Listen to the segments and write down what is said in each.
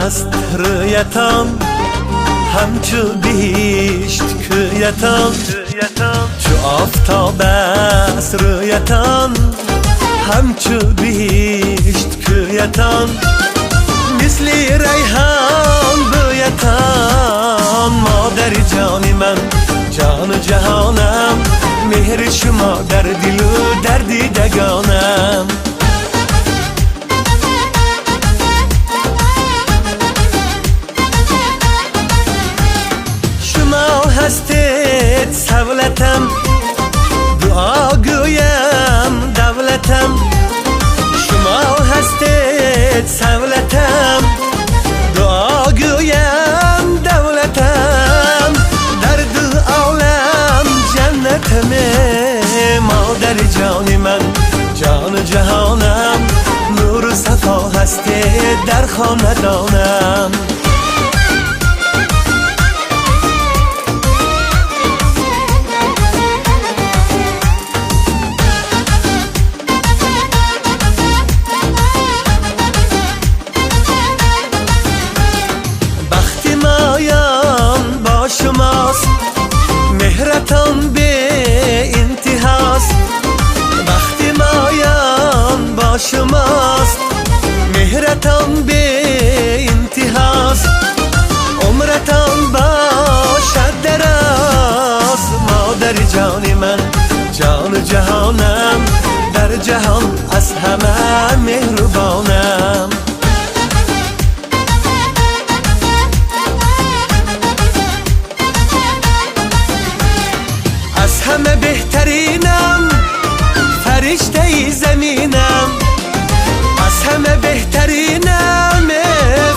بست رویتان همچو بیشت کویتان چو آفتاب است رویتان همچو بیشت کویتان مثل ریحان بویتان مادر جان من جان و جهانم مهر شما در دل و در دیدگانم شما هستید سولتم دعا گویم دولتم شما هستید سولتم دعا گویم دولتم در دو عالم جنتم مادر جان من جان و جهانم نور و صفا هستید در خاندانم شماست مهرتان به انتهاست وقتی مایان با شماست مهرتان به انتهاست عمرتان باشد دراز مادر جان من جان و جهانم در جهان از همه مهربانم همه بهترینم فرشته زمینم از همه بهترینم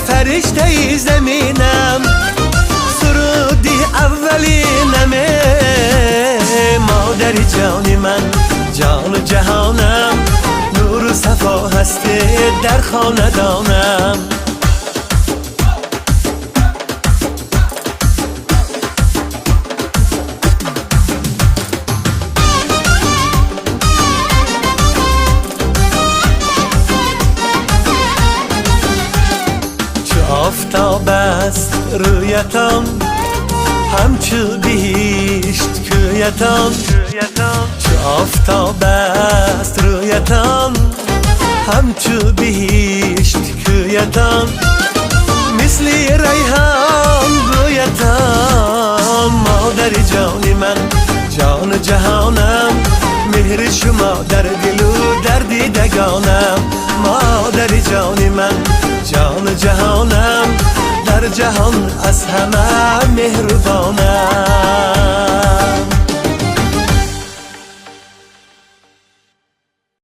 فرشته زمینم سرودی اولینم مادر جان من جان و جهانم نور و صفا هستی در خاندانم آفتاب است رویتان همچو بیشت کویتان چو آفتاب است رویتان همچو بیشت کویتان مثل ریحان بویتان مادر جان من جان و جهانم مهر شما در دل و در دیدگانم مادر جان من جان و جهانم در جهان از همه مهربانم